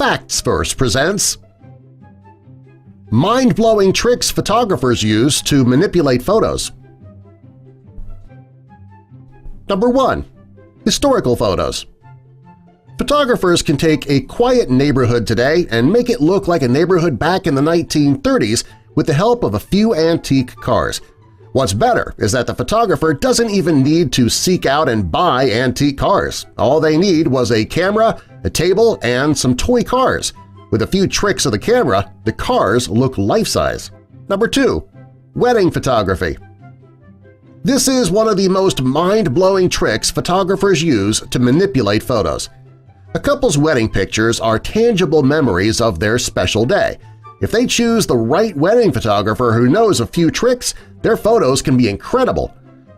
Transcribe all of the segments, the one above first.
Facts Verse presents Mind-blowing tricks photographers use to manipulate photos. Number 1. Historical photos. Photographers can take a quiet neighborhood today and make it look like a neighborhood back in the 1930s with the help of a few antique cars. What's better is that the photographer doesn't even need to seek out and buy antique cars. All they need was a camera, a table, and some toy cars. With a few tricks of the camera, the cars look life-size. Number 2. Wedding photography. This is one of the most mind-blowing tricks photographers use to manipulate photos. A couple's wedding pictures are tangible memories of their special day. If they choose the right wedding photographer who knows a few tricks, their photos can be incredible.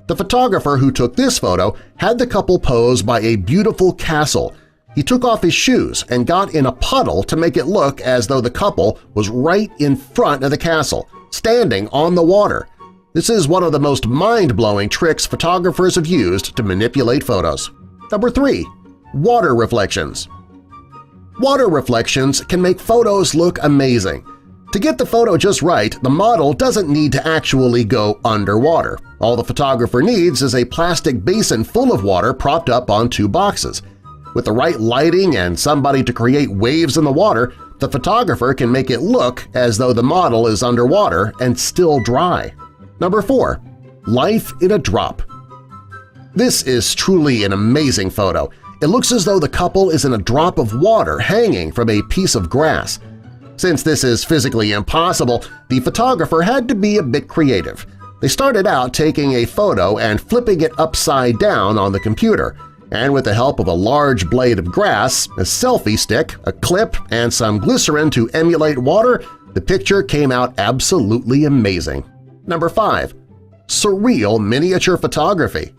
The photographer who took this photo had the couple pose by a beautiful castle. He took off his shoes and got in a puddle to make it look as though the couple was right in front of the castle, standing on the water. This is one of the most mind-blowing tricks photographers have used to manipulate photos. Number 3. Water reflections. Water reflections can make photos look amazing. To get the photo just right, the model doesn't need to actually go underwater. All the photographer needs is a plastic basin full of water propped up on 2 boxes. With the right lighting and somebody to create waves in the water, the photographer can make it look as though the model is underwater and still dry. Number 4. Life in a drop. This is truly an amazing photo. It looks as though the couple is in a drop of water hanging from a piece of grass. Since this is physically impossible, the photographer had to be a bit creative. They started out taking a photo and flipping it upside down on the computer, and with the help of a large blade of grass, a selfie stick, a clip, and some glycerin to emulate water, the picture came out absolutely amazing. Number 5. Surreal miniature photography.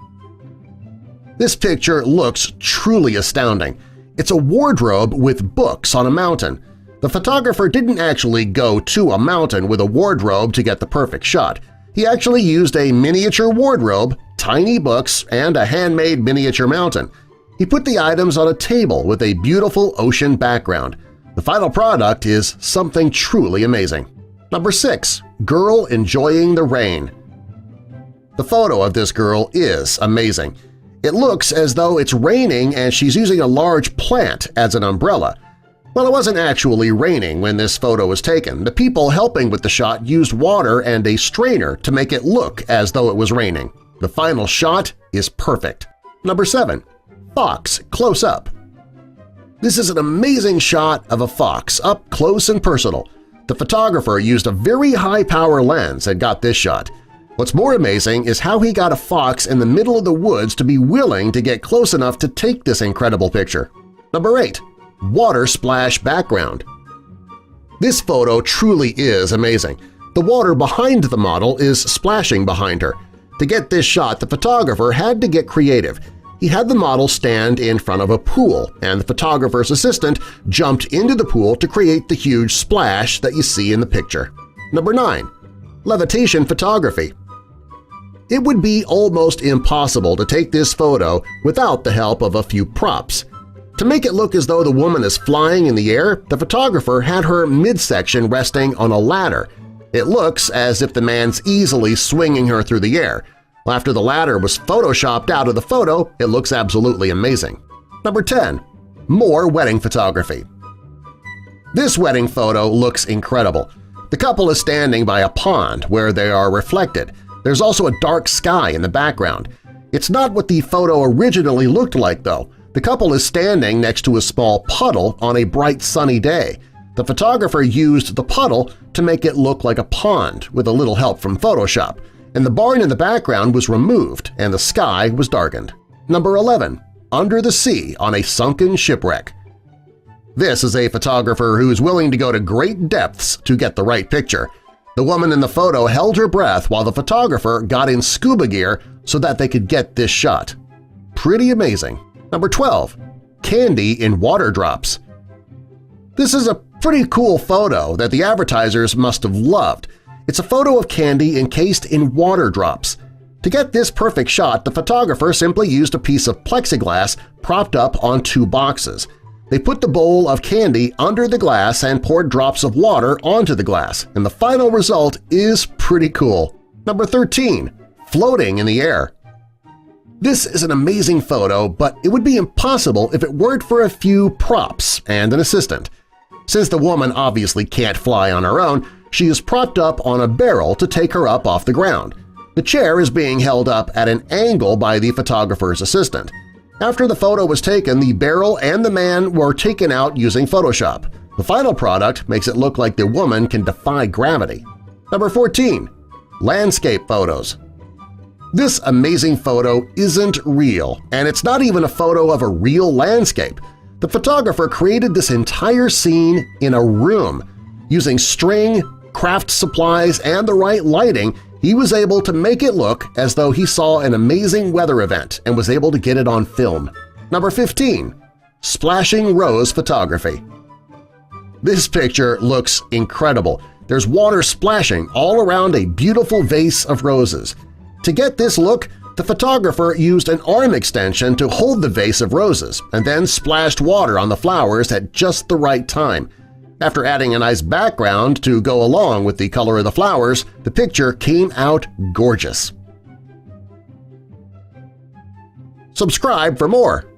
This picture looks truly astounding. It's a wardrobe with books on a mountain. The photographer didn't actually go to a mountain with a wardrobe to get the perfect shot. He actually used a miniature wardrobe, tiny books, and a handmade miniature mountain. He put the items on a table with a beautiful ocean background. The final product is something truly amazing. Number 6. Girl enjoying the rain. The photo of this girl is amazing. It looks as though it's raining and she's using a large plant as an umbrella. Well, it wasn't actually raining when this photo was taken. The people helping with the shot used water and a strainer to make it look as though it was raining. The final shot is perfect. Number 7. Fox close-up. This is an amazing shot of a fox up close and personal. The photographer used a very high-power lens and got this shot. What's more amazing is how he got a fox in the middle of the woods to be willing to get close enough to take this incredible picture. Number 8. Water splash background. This photo truly is amazing. The water behind the model is splashing behind her. To get this shot, the photographer had to get creative. He had the model stand in front of a pool, and the photographer's assistant jumped into the pool to create the huge splash that you see in the picture. Number 9. Levitation photography. It would be almost impossible to take this photo without the help of a few props. To make it look as though the woman is flying in the air, the photographer had her midsection resting on a ladder. It looks as if the man's easily swinging her through the air. After the ladder was photoshopped out of the photo, it looks absolutely amazing. Number 10. More wedding photography. This wedding photo looks incredible. The couple is standing by a pond where they are reflected. There's also a dark sky in the background. It's not what the photo originally looked like, though. The couple is standing next to a small puddle on a bright sunny day. The photographer used the puddle to make it look like a pond with a little help from Photoshop, and the barn in the background was removed and the sky was darkened. Number 11. Under the sea on a sunken shipwreck. This is a photographer who is willing to go to great depths to get the right picture. The woman in the photo held her breath while the photographer got in scuba gear so that they could get this shot. Pretty amazing. Number 12. Candy in water drops. This is a pretty cool photo that the advertisers must have loved. It's a photo of candy encased in water drops. To get this perfect shot, the photographer simply used a piece of plexiglass propped up on 2 boxes. They put the bowl of candy under the glass and poured drops of water onto the glass, and the final result is pretty cool. Number 13. Floating in the air. This is an amazing photo, but it would be impossible if it weren't for a few props and an assistant. Since the woman obviously can't fly on her own, she is propped up on a barrel to take her up off the ground. The chair is being held up at an angle by the photographer's assistant. After the photo was taken, the barrel and the man were taken out using Photoshop. The final product makes it look like the woman can defy gravity. Number 14. Landscape photos. This amazing photo isn't real, and it's not even a photo of a real landscape. The photographer created this entire scene in a room. Using string, craft supplies, and the right lighting, he was able to make it look as though he saw an amazing weather event and was able to get it on film. Number 15. Splashing rose photography. This picture looks incredible. There's water splashing all around a beautiful vase of roses. To get this look, the photographer used an arm extension to hold the vase of roses and then splashed water on the flowers at just the right time. After adding a nice background to go along with the color of the flowers, the picture came out gorgeous. Subscribe for more!